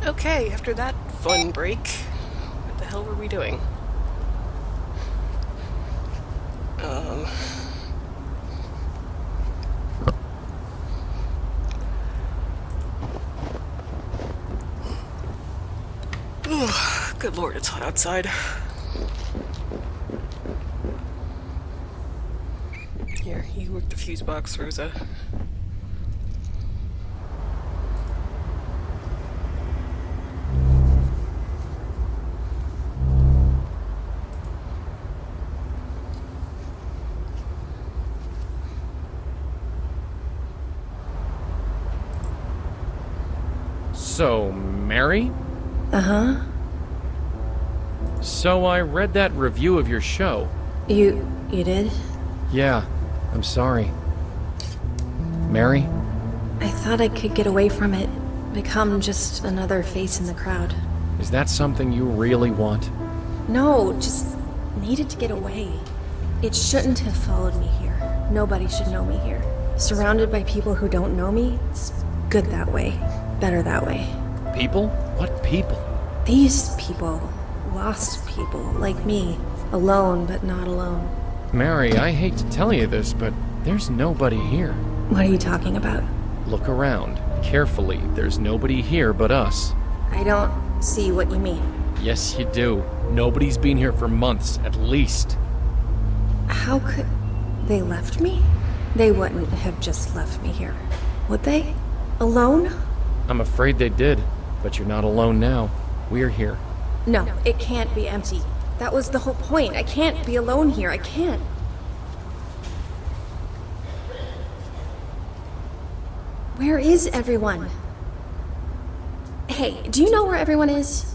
Okay, after that fun break, what the hell were we doing? Good lord, it's hot outside. Here, you work the fuse box, Rosa. So, Mary? Uh-huh. So I read that review of your show. You did? Yeah, I'm sorry. Mary? I thought I could get away from it, become just another face in the crowd. Is that something you really want? No, just needed to get away. It shouldn't have followed me here. Nobody should know me here. Surrounded by people who don't know me, it's good that way. Better that way. People? What people? These people. Lost people, like me. Alone, but not alone. Mary, I hate to tell you this, but there's nobody here. What are you talking about? Look around. Carefully. There's nobody here but us. I don't see what you mean. Yes, you do. Nobody's been here for months, at least. How could... They left me? They wouldn't have just left me here. Would they? Alone? I'm afraid they did, but you're not alone now. We're here. No, it can't be empty. That was the whole point. I can't be alone here. I can't. Where is everyone? Hey, do you know where everyone is?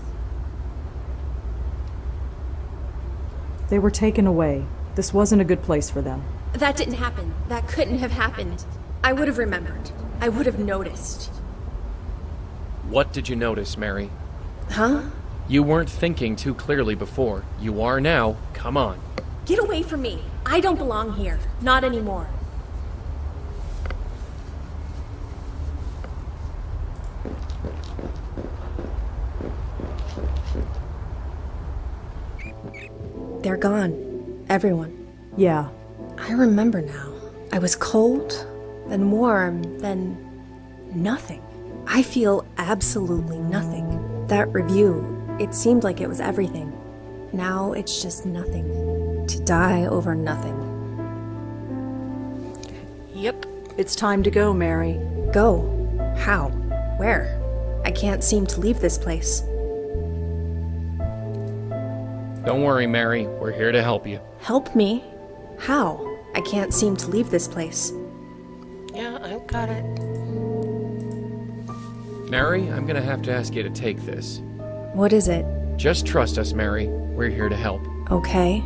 They were taken away. This wasn't a good place for them. That didn't happen. That couldn't have happened. I would have remembered. I would have noticed. What did you notice, Mary? Huh? You weren't thinking too clearly before. You are now. Come on. Get away from me. I don't belong here. Not anymore. They're gone. Everyone. Yeah. I remember now. I was cold, then warm, then nothing. I feel absolutely nothing. That review, it seemed like it was everything. Now it's just nothing. To die over nothing. Yep. It's time to go, Mary. Go? How? Where? I can't seem to leave this place. Don't worry, Mary. We're here to help you. Help me? How? I can't seem to leave this place. Yeah, I've got it. Mary, I'm gonna have to ask you to take this. What is it? Just trust us, Mary. We're here to help. Okay.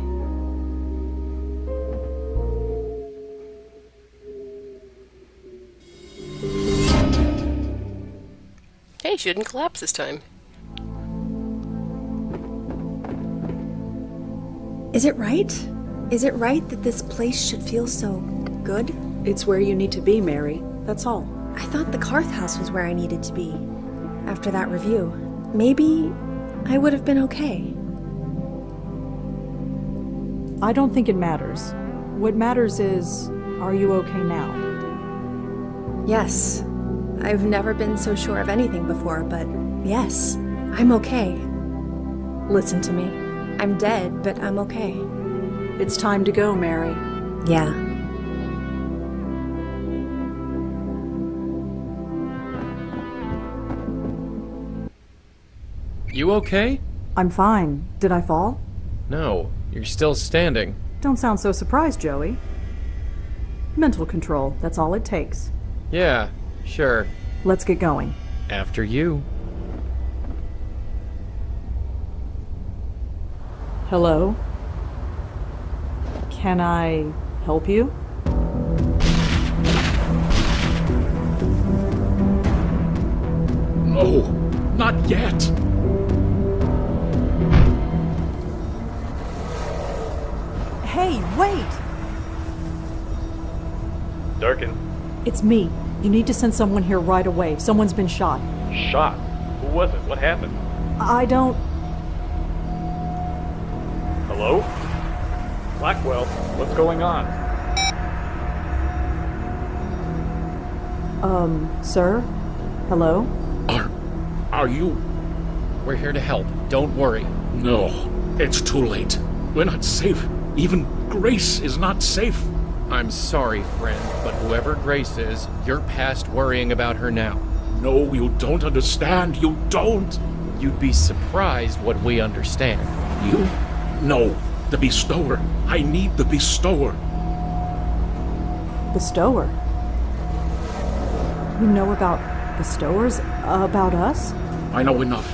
Hey, shouldn't collapse this time. Is it right? Is it right that this place should feel so good? It's where you need to be, Mary. That's all. I thought the Carth house was where I needed to be. After that review. Maybe I would have been okay. I don't think it matters. What matters is, are you okay now? Yes. I've never been so sure of anything before, but yes, I'm okay. Listen to me. I'm dead, but I'm okay. It's time to go, Mary. Yeah. You okay? I'm fine. Did I fall? No, you're still standing. Don't sound so surprised, Joey. Mental control, that's all it takes. Yeah, sure. Let's get going. After you. Hello? Can I help you? No, not yet. Hey, wait! Durkin. It's me. You need to send someone here right away. Someone's been shot. Shot? Who Who was it? What happened? I don't... Hello? Blackwell, what's going on? Sir? Hello? Are you? We're here to help. Don't worry. No, it's too late. We're not safe. Even Grace is not safe. I'm sorry, friend, but whoever Grace is, you're past worrying about her now. No, you don't understand. You don't. You'd be surprised what we understand. You? No, the bestower. I need the bestower. Bestower? You know about bestowers? About us? I know enough,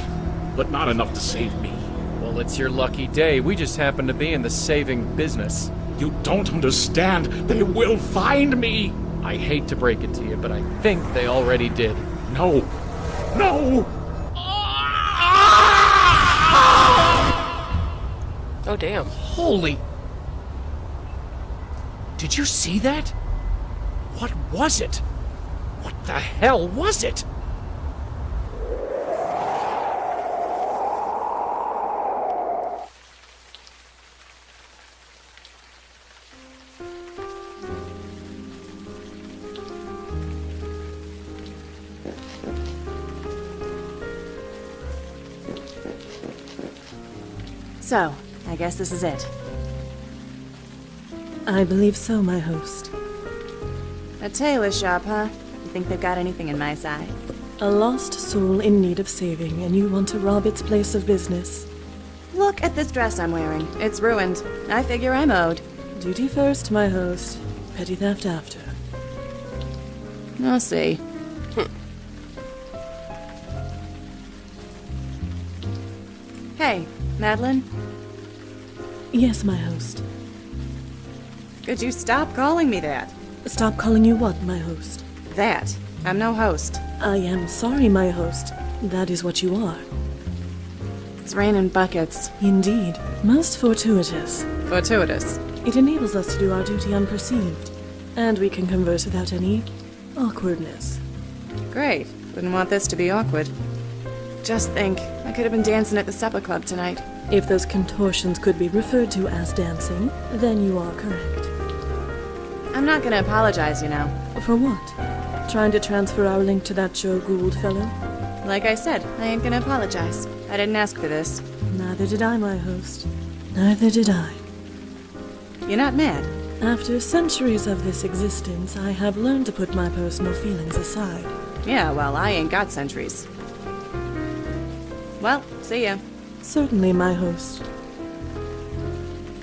but not enough to save me. Well, it's your lucky day. We just happen to be in the saving business. You don't understand. They will find me. I hate to break it to you, but I think they already did. No. No! Oh, damn. Holy... Did you see that? What was it? What the hell was it? So, I guess this is it. I believe so, my host. A tailor shop, huh? You think they've got anything in my size? A lost soul in need of saving, and you want to rob its place of business. Look at this dress I'm wearing. It's ruined. I figure I'm owed. Duty first, my host. Petty theft after. I'll see. Hey, Madeline? Yes, my host. Could you stop calling me that? Stop calling you what, my host? That. I'm no host. I am sorry, my host. That is what you are. It's raining buckets. Indeed. Most fortuitous. Fortuitous. It enables us to do our duty unperceived. And we can converse without any awkwardness. Great. Wouldn't want this to be awkward. Just think, I could have been dancing at the supper club tonight. If those contortions could be referred to as dancing, then you are correct. I'm not gonna apologize, you know. For what? Trying to transfer our link to that Joe Gould fellow? Like I said, I ain't gonna apologize. I didn't ask for this. Neither did I, my host. Neither did I. You're not mad? After centuries of this existence, I have learned to put my personal feelings aside. Yeah, well, I ain't got centuries. Well, see ya. Certainly, my host.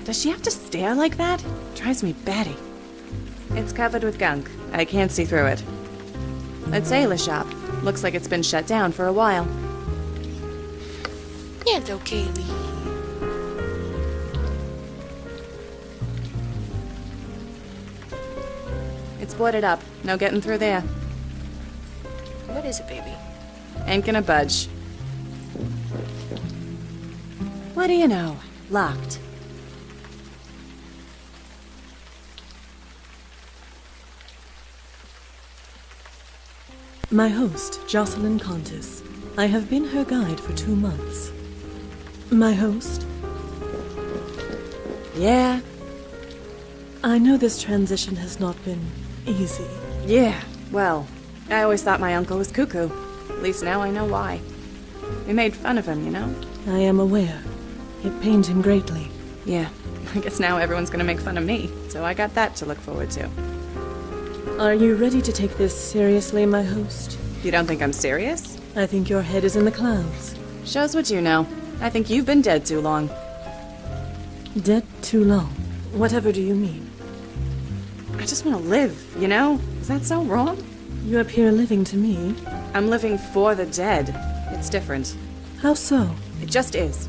Does she have to stare like that? Drives me batty. It's covered with gunk. I can't see through it. A tailor shop. Looks like it's been shut down for a while. Hello, Kaylee. It's boarded up. No getting through there. What is it, baby? Ain't gonna budge. What do you know? Locked. My host, Jocelyn Contis. I have been her guide for 2 months. My host? Yeah? I know this transition has not been easy. Yeah. Well, I always thought my uncle was cuckoo. At least now I know why. We made fun of him, you know? I am aware. It pained him greatly. Yeah. I guess now everyone's gonna make fun of me, so I got that to look forward to. Are you ready to take this seriously, my host? You don't think I'm serious? I think your head is in the clouds. Shows what you know. I think you've been dead too long. Dead too long. Whatever do you mean? I just want to live, you know? Is that so wrong? You appear living to me. I'm living for the dead. It's different. How so? It just is.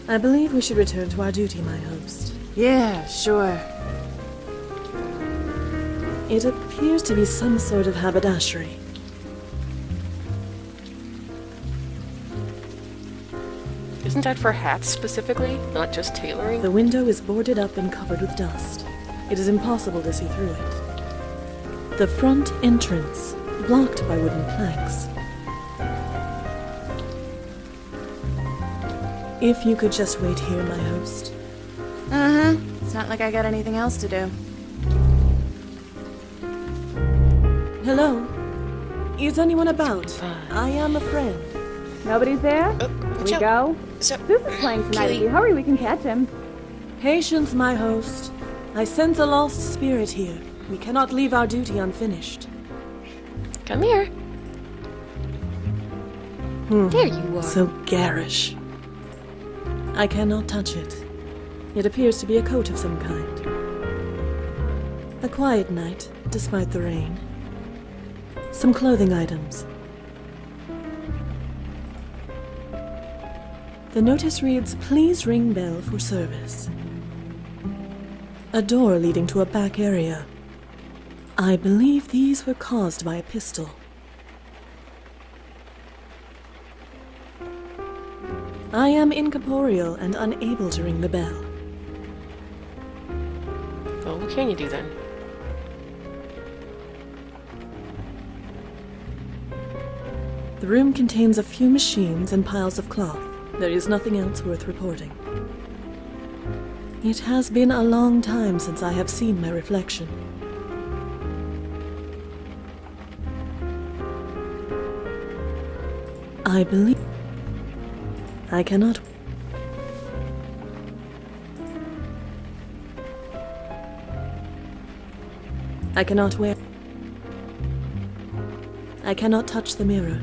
I believe we should return to our duty, my host. Yeah, sure. It appears to be some sort of haberdashery. Isn't that for hats specifically, not just tailoring? The window is boarded up and covered with dust. It is impossible to see through it. The front entrance, blocked by wooden planks. If you could just wait here, my host. Uh-huh. It's not like I got anything else to do. Hello? Is anyone about? I am a friend. Nobody's there? Watch out. Go. So, Zeus is playing tonight. If Keely. you hurry, we can catch him. Patience, my host. I sense a lost spirit here. We cannot leave our duty unfinished. Come here. There you are. So garish. I cannot touch it. It appears to be a coat of some kind. A quiet night, despite the rain. Some clothing items. The notice reads, "Please ring bell for service." A door leading to a back area. I believe these were caused by a pistol. I am incorporeal and unable to ring the bell. Well, what can you do then? The room contains a few machines and piles of cloth. There is nothing else worth reporting. It has been a long time since I have seen my reflection. I believe I cannot. I cannot wear. I cannot touch the mirror.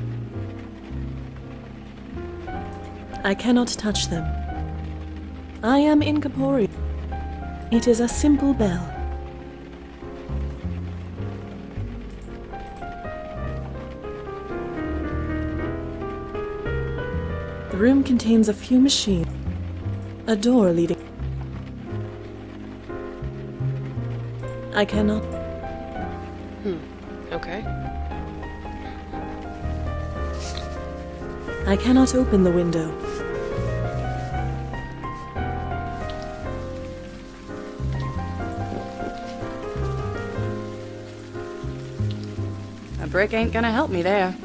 I cannot touch them. I am incorporeal. It is a simple bell. The room contains a few machines. A door leading. I cannot. Okay. I cannot open the window. A brick ain't gonna help me there.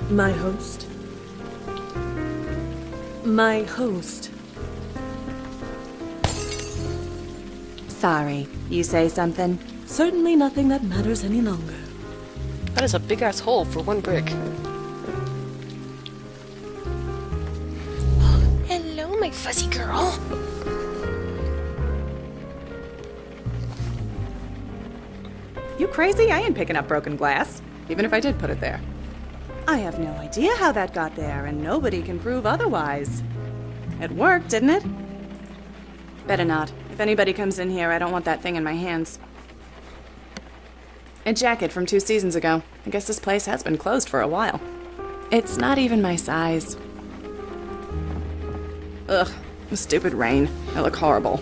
My host. My host. Sorry, you say something? Certainly nothing that matters any longer. That is a big ass hole for one brick. Hello, my fuzzy girl. You crazy? I ain't picking up broken glass, even if I did put it there. I have no idea how that got there, and nobody can prove otherwise. It worked, didn't it? Better not. If anybody comes in here, I don't want that thing in my hands. A jacket from 2 seasons ago. I guess this place has been closed for a while. It's not even my size. Ugh, the stupid rain. I look horrible.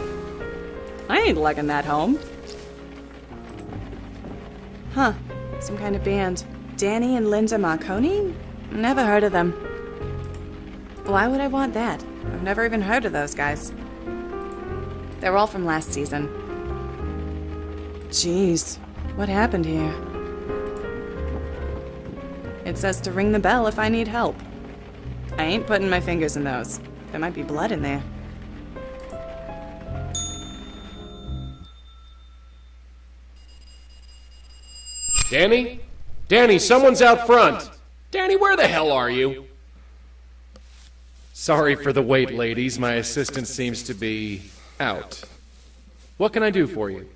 I ain't lugging that home. Huh, some kind of band. Danny and Linda Marconi? Never heard of them. Why would I want that? I've never even heard of those guys. They're all from last season. Jeez, what happened here? It says to ring the bell if I need help. I ain't putting my fingers in those. There might be blood in there. Danny? Danny, someone's out front! Danny, where the hell are you? Sorry for the wait, ladies. My assistant seems to be out. What can I do for you?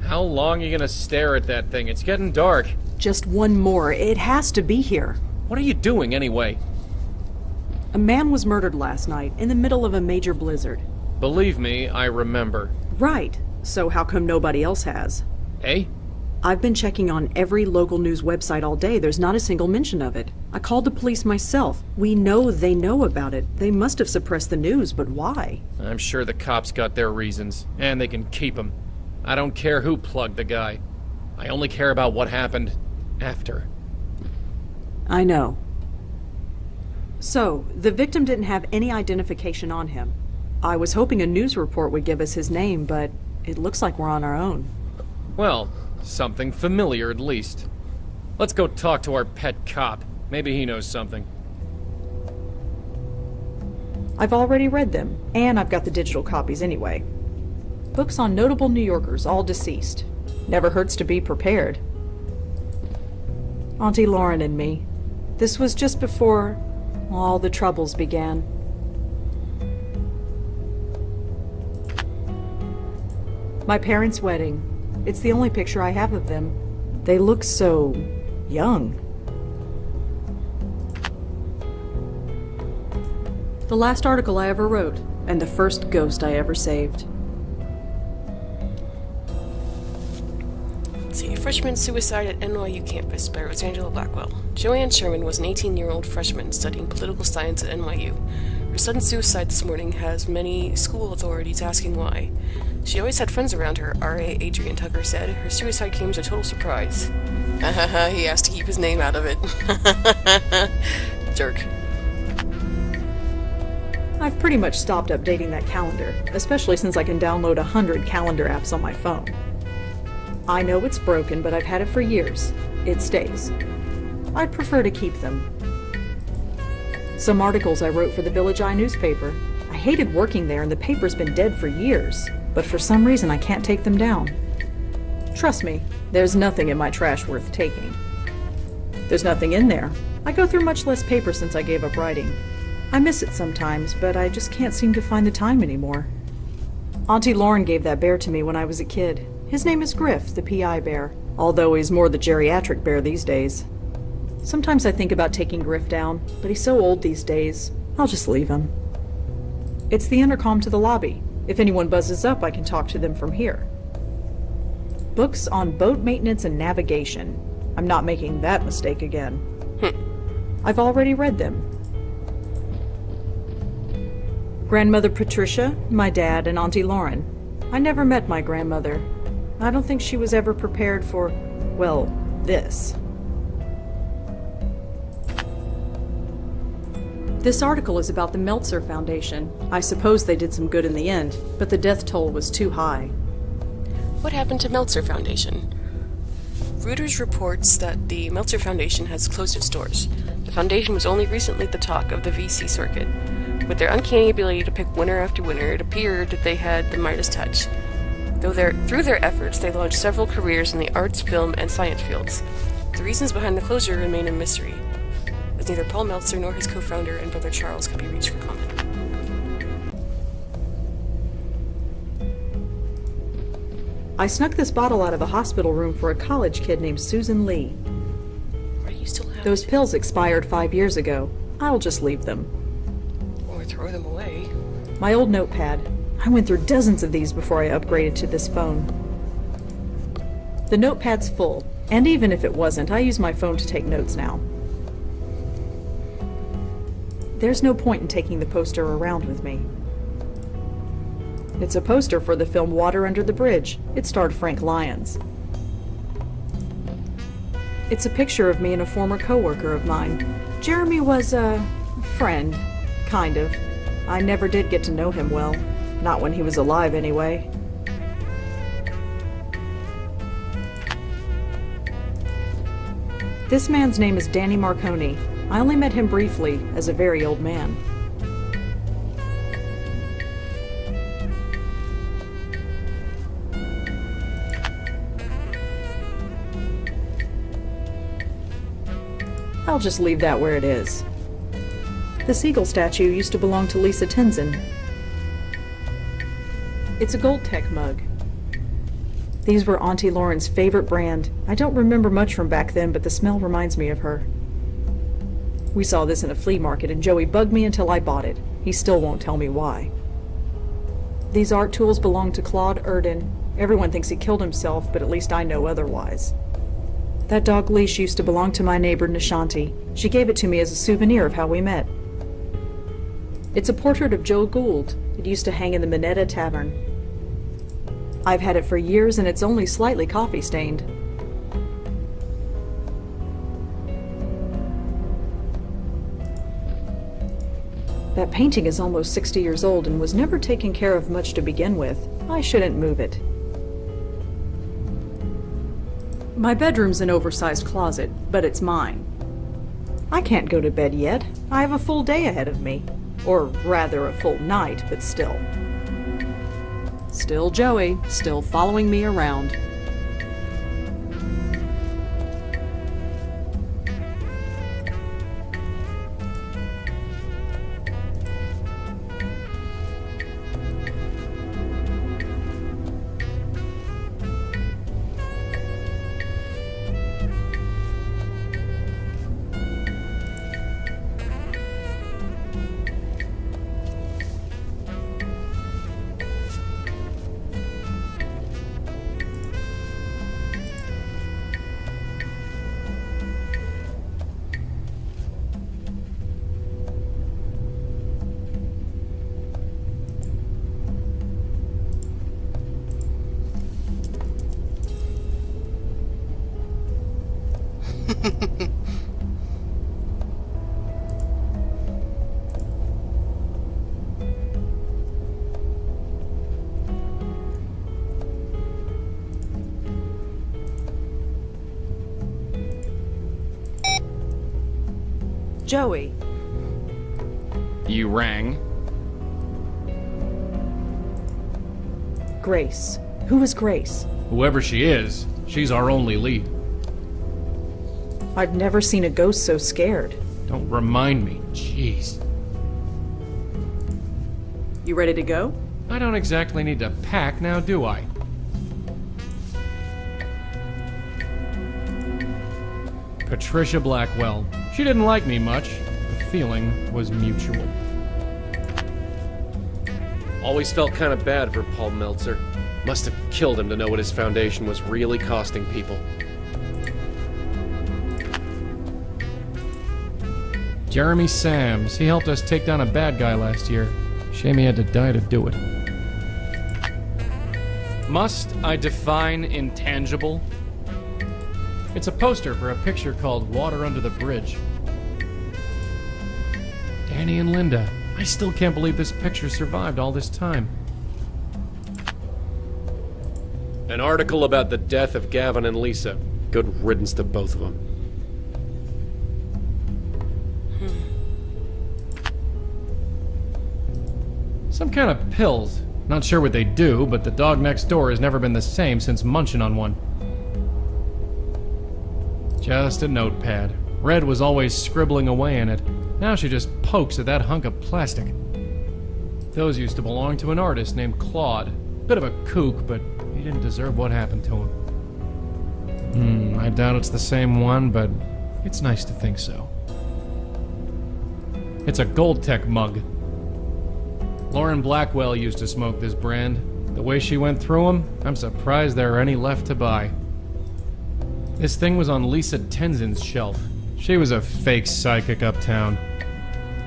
How long are you gonna stare at that thing? It's getting dark. Just one more. It has to be here. What are you doing anyway? A man was murdered last night in the middle of a major blizzard. Believe me, I remember. Right. So how come nobody else has? Eh? I've been checking on every local news website all day. There's not a single mention of it. I called the police myself. We know they know about it. They must have suppressed the news, but why? I'm sure the cops got their reasons, and they can keep them. I don't care who plugged the guy. I only care about what happened after. I know. So, the victim didn't have any identification on him. I was hoping a news report would give us his name, but it looks like we're on our own. Well, something familiar at least. Let's go talk to our pet cop. Maybe he knows something. I've already read them, and I've got the digital copies anyway. Books on notable New Yorkers, all deceased. Never hurts to be prepared. Auntie Lauren and me. This was just before all the troubles began. My parents' wedding. It's the only picture I have of them. They look so young. The last article I ever wrote, and the first ghost I ever saved. Let's see. Freshman suicide at NYU campus by Rosangela Blackwell. Joanne Sherman was an 18-year-old freshman studying political science at NYU. Her sudden suicide this morning has many school authorities asking why. She always had friends around her, R.A. Adrian Tucker said. Her suicide came as a total surprise. He asked to keep his name out of it. Jerk. I've pretty much stopped updating that calendar, especially since I can download 100 calendar apps on my phone. I know it's broken, but I've had it for years. It stays. I'd prefer to keep them. Some articles I wrote for the Village Eye newspaper. I hated working there and the paper's been dead for years, but for some reason I can't take them down. Trust me, there's nothing in my trash worth taking. There's nothing in there. I go through much less paper since I gave up writing. I miss it sometimes, but I just can't seem to find the time anymore. Auntie Lauren gave that bear to me when I was a kid. His name is Griff, the PI bear, although he's more the geriatric bear these days. Sometimes I think about taking Griff down, but he's so old these days, I'll just leave him. It's the intercom to the lobby. If anyone buzzes up, I can talk to them from here. Books on boat maintenance and navigation. I'm not making that mistake again. I've already read them. Grandmother Patricia, my dad, and Auntie Lauren. I never met my grandmother. I don't think she was ever prepared for, well, this. This article is about the Meltzer Foundation. I suppose they did some good in the end, but the death toll was too high. What happened to Meltzer Foundation? Reuters reports that the Meltzer Foundation has closed its doors. The foundation was only recently the talk of the VC circuit. With their uncanny ability to pick winner after winner, it appeared that they had the Midas touch. Through their efforts, they launched several careers in the arts, film, and science fields. The reasons behind the closure remain a mystery, as neither Paul Meltzer nor his co-founder and brother Charles could be reached for comment. I snuck this bottle out of a hospital room for a college kid named Susan Lee. Why do you still have Those it? pills expired 5 years ago. I'll just leave them. Or throw them away. My old notepad. I went through dozens of these before I upgraded to this phone. The notepad's full, and even if it wasn't, I use my phone to take notes now. There's no point in taking the poster around with me. It's a poster for the film Water Under the Bridge. It starred Frank Lyons. It's a picture of me and a former coworker of mine. Jeremy was a friend, kind of. I never did get to know him well. Not when he was alive, anyway. This man's name is Danny Marconi. I only met him briefly, as a very old man. I'll just leave that where it is. The seagull statue used to belong to Lisa Tenzin. It's a Gold Tech mug. These were Auntie Lauren's favorite brand. I don't remember much from back then, but the smell reminds me of her. We saw this in a flea market, and Joey bugged me until I bought it. He still won't tell me why. These art tools belong to Claude Erdin. Everyone thinks he killed himself, but at least I know otherwise. That dog leash used to belong to my neighbor Nishanti. She gave it to me as a souvenir of how we met. It's a portrait of Joe Gould. It used to hang in the Minetta Tavern. I've had it for years, and it's only slightly coffee-stained. That painting is almost 60 years old and was never taken care of much to begin with. I shouldn't move it. My bedroom's an oversized closet, but it's mine. I can't go to bed yet. I have a full day ahead of me. Or rather, a full night, but still. Still Joey, still following me around. Joey. You rang? Grace. Who is Grace? Whoever she is, she's our only lead. I've never seen a ghost so scared. Don't remind me, jeez. You ready to go? I don't exactly need to pack now, do I? Patricia Blackwell. She didn't like me much. The feeling was mutual. Always felt kind of bad for Paul Meltzer. Must have killed him to know what his foundation was really costing people. Jeremy Sams. He helped us take down a bad guy last year. Shame he had to die to do it. Must I define intangible? It's a poster for a picture called Water Under the Bridge. Danny and Linda. I still can't believe this picture survived all this time. An article about the death of Gavin and Lisa. Good riddance to both of them. Some kind of pills. Not sure what they do, but the dog next door has never been the same since munching on one. Just a notepad. Red was always scribbling away in it. Now she just pokes at that hunk of plastic. Those used to belong to an artist named Claude. Bit of a kook, but he didn't deserve what happened to him. I doubt it's the same one, but it's nice to think so. It's a Gold-Tech mug. Lauren Blackwell used to smoke this brand. The way she went through them, I'm surprised there are any left to buy. This thing was on Lisa Tenzin's shelf. She was a fake psychic uptown.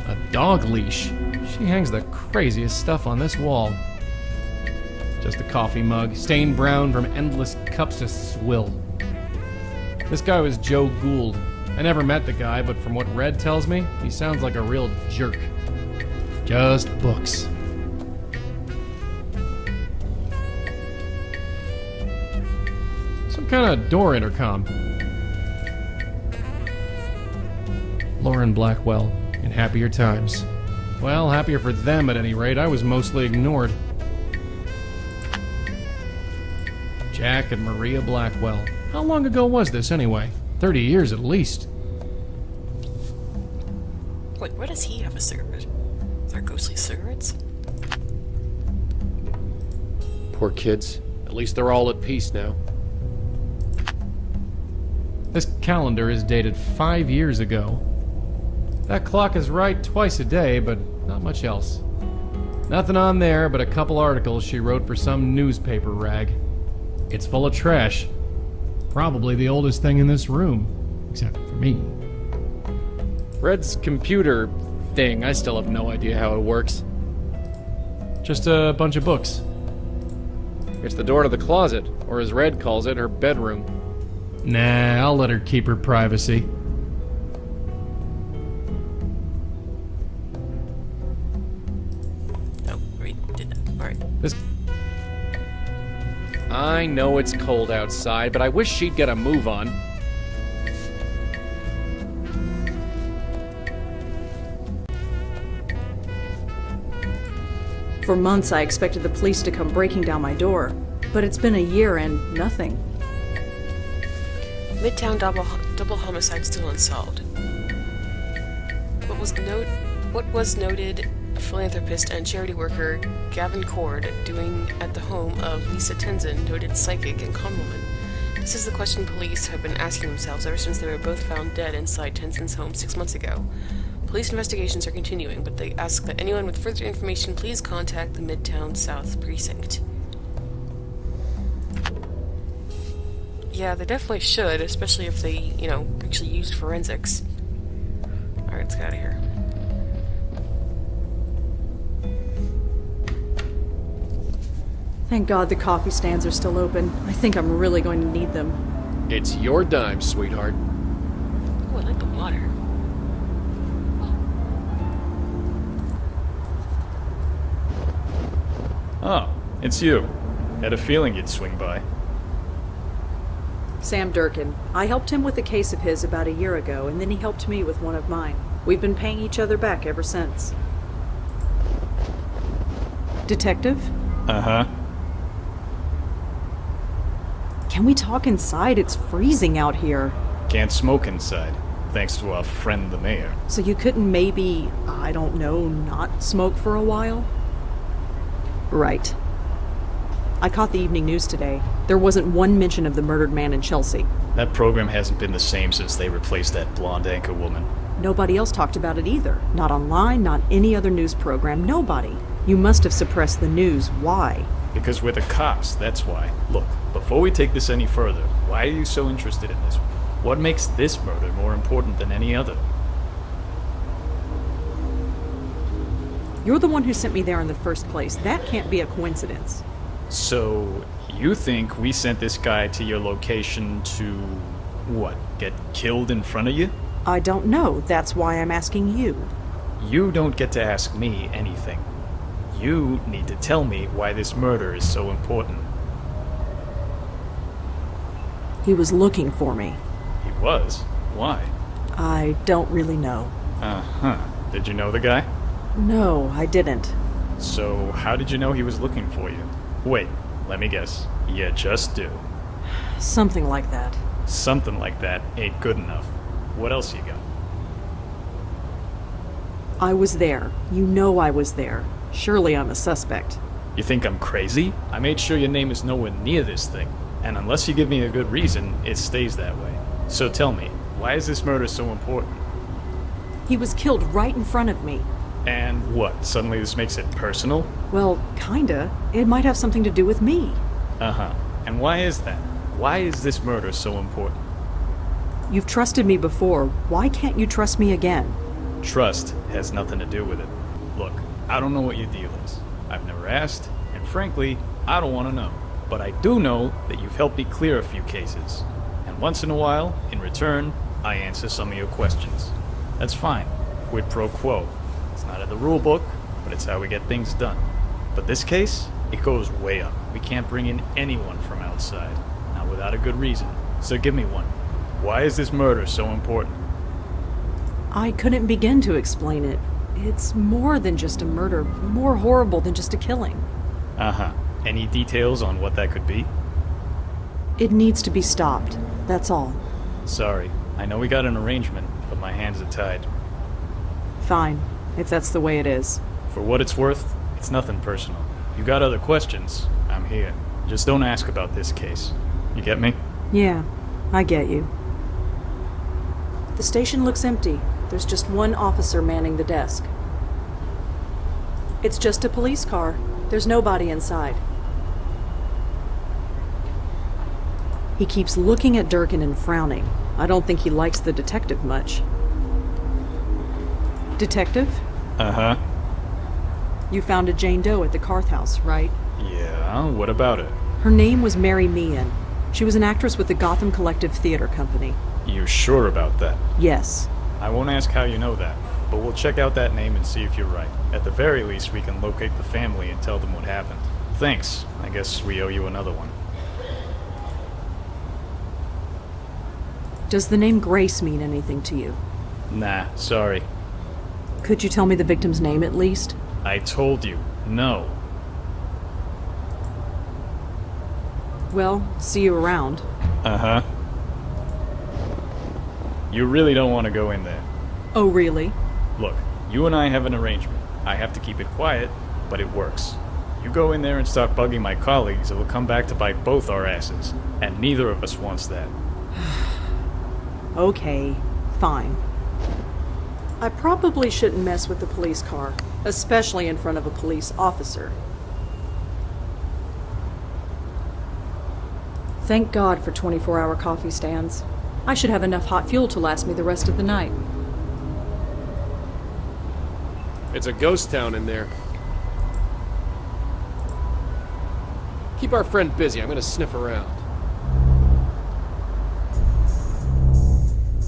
A dog leash. She hangs the craziest stuff on this wall. Just a coffee mug, stained brown from endless cups to swill. This guy was Joe Gould. I never met the guy, but from what Red tells me, he sounds like a real jerk. Just books. Some kind of door intercom. Lauren Blackwell, in happier times. Well, happier for them at any rate. I was mostly ignored. Jack and Maria Blackwell. How long ago was this anyway? 30 years at least. Wait, why does he have a cigarette? Are there ghostly cigarettes? Poor kids. At least they're all at peace now. This calendar is dated 5 years ago. That clock is right twice a day, but not much else. Nothing on there but a couple articles she wrote for some newspaper rag. It's full of trash. Probably the oldest thing in this room, except for me. Red's computer thing, I still have no idea how it works. Just a bunch of books. It's the door to the closet, or as Red calls it, her bedroom. Nah, I'll let her keep her privacy. I know it's cold outside, but I wish she'd get a move on. For months, I expected the police to come breaking down my door, but it's been a year and nothing. Midtown double homicide still unsolved. What was noted philanthropist and charity worker Gavin Cord doing at the home of Lisa Tenzin, noted psychic and con woman? This is the question police have been asking themselves ever since they were both found dead inside Tenzin's home 6 months ago. Police investigations are continuing, but they ask that anyone with further information please contact the Midtown South Precinct. Yeah, they definitely should, especially if they, actually used forensics. Alright, let's get out of here. Thank God the coffee stands are still open. I think I'm really going to need them. It's your dime, sweetheart. Oh, I like the water. Oh, it's you. Had a feeling you'd swing by. Sam Durkin. I helped him with a case of his about a year ago, and then he helped me with one of mine. We've been paying each other back ever since. Detective? Uh-huh. Can we talk inside? It's freezing out here. Can't smoke inside, thanks to our friend the mayor. So you couldn't maybe, I don't know, not smoke for a while? Right. I caught the evening news today. There wasn't one mention of the murdered man in Chelsea. That program hasn't been the same since they replaced that blonde anchor woman. Nobody else talked about it either. Not online, not any other news program, nobody. You must have suppressed the news. Why? Because we're the cops, that's why. Look, before we take this any further, why are you so interested in this? What makes this murder more important than any other? You're the one who sent me there in the first place. That can't be a coincidence. So, you think we sent this guy to your location to, what, get killed in front of you? I don't know. That's why I'm asking you. You don't get to ask me anything. You need to tell me why this murder is so important. He was looking for me. He was? Why? I don't really know. Uh-huh. Did you know the guy? No, I didn't. So, how did you know he was looking for you? Wait, let me guess. You just do. Something like that. Something like that ain't good enough. What else you got? I was there. You know I was there. Surely I'm a suspect. You think I'm crazy? I made sure your name is nowhere near this thing. And unless you give me a good reason, it stays that way. So tell me, why is this murder so important? He was killed right in front of me. And what, suddenly this makes it personal? Well, kinda. It might have something to do with me. Uh-huh. And why is that? Why is this murder so important? You've trusted me before. Why can't you trust me again? Trust has nothing to do with it. Look, I don't know what your deal is. I've never asked, and frankly, I don't want to know. But I do know that you've helped me clear a few cases. And once in a while, in return, I answer some of your questions. That's fine. Quid pro quo. It's not in the rule book, but it's how we get things done. But this case, it goes way up. We can't bring in anyone from outside, not without a good reason. So give me one. Why is this murder so important? I couldn't begin to explain it. It's more than just a murder, more horrible than just a killing. Uh-huh. Any details on what that could be? It needs to be stopped. That's all. Sorry. I know we got an arrangement, but my hands are tied. Fine, if that's the way it is. For what it's worth, it's nothing personal. You got other questions, I'm here. Just don't ask about this case. You get me? Yeah, I get you. The station looks empty. There's just one officer manning the desk. It's just a police car. There's nobody inside. He keeps looking at Durkin and frowning. I don't think he likes the detective much. Detective? Uh-huh. You found a Jane Doe at the Carth house, right? Yeah, what about it? Her name was Mary Meehan. She was an actress with the Gotham Collective Theater Company. You sure about that? Yes. I won't ask how you know that, but we'll check out that name and see if you're right. At the very least, we can locate the family and tell them what happened. Thanks. I guess we owe you another one. Does the name Grace mean anything to you? Nah, sorry. Could you tell me the victim's name at least? I told you, no. Well, see you around. Uh-huh. You really don't want to go in there. Oh, really? Look, you and I have an arrangement. I have to keep it quiet, but it works. You go in there and start bugging my colleagues, it will come back to bite both our asses. And neither of us wants that. Okay, fine. I probably shouldn't mess with the police car, especially in front of a police officer. Thank God for 24-hour coffee stands. I should have enough hot fuel to last me the rest of the night. It's a ghost town in there. Keep our friend busy. I'm gonna sniff around.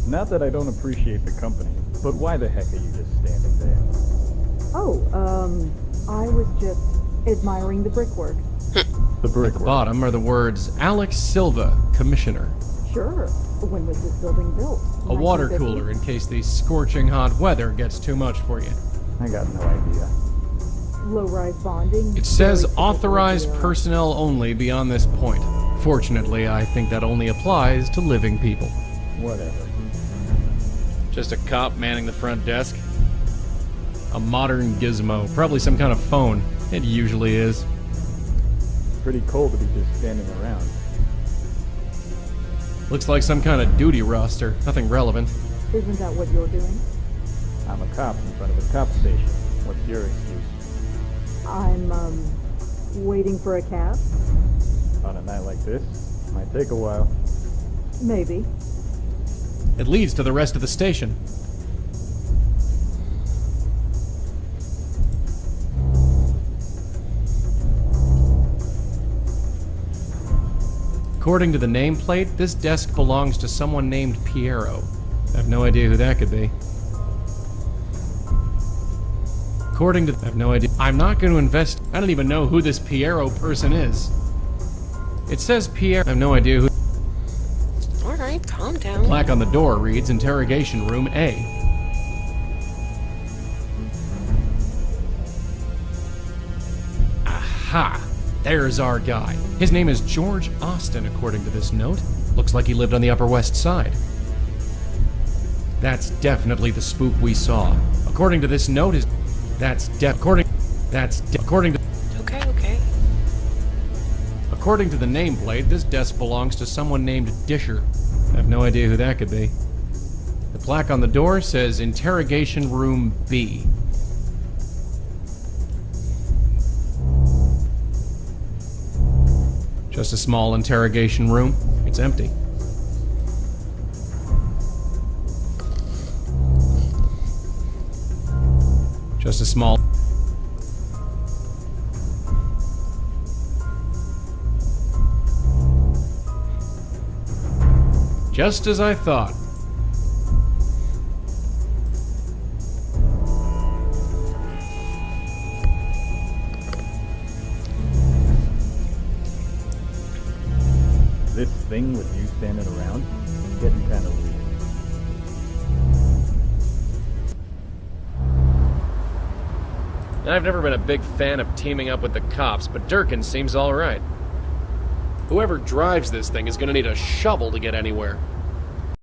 Not that I don't appreciate the company, but why the heck are you just standing there? I was just admiring the brickwork. The brickwork. Bottom are the words Alex Silva, Commissioner. Sure. When was this building built? A water cooler in case the scorching hot weather gets too much for you. I got no idea. Low-rise bonding. It says authorized personnel only beyond this point. Fortunately, I think that only applies to living people. Whatever. Just a cop manning the front desk. A modern gizmo, probably some kind of phone. It usually is. Pretty cold to be just standing around. Looks like some kind of duty roster. Nothing relevant. Isn't that what you're doing? I'm a cop in front of a cop station. What's your excuse? I'm, waiting for a cab? On a night like this? Might take a while. Maybe. It leads to the rest of the station. According to the nameplate, this desk belongs to someone named Piero. I have no idea who that could be. According to... I have no idea. I'm not going to invest... I don't even know who this Piero person is. It says Piero... I have no idea who... Alright, calm down. Plaque on the door reads Interrogation Room A. Aha! There's our guy. His name is George Austin, according to this note. Looks like he lived on the Upper West Side. That's definitely the spook we saw. According to this note, according to... Okay. According to the nameplate, this desk belongs to someone named Disher. I have no idea who that could be. The plaque on the door says Interrogation Room B. Just a small interrogation room. It's empty. Just a small... Just as I thought. This thing with you standing around is getting kind of weird. I've never been a big fan of teaming up with the cops, but Durkin seems alright. Whoever drives this thing is gonna need a shovel to get anywhere.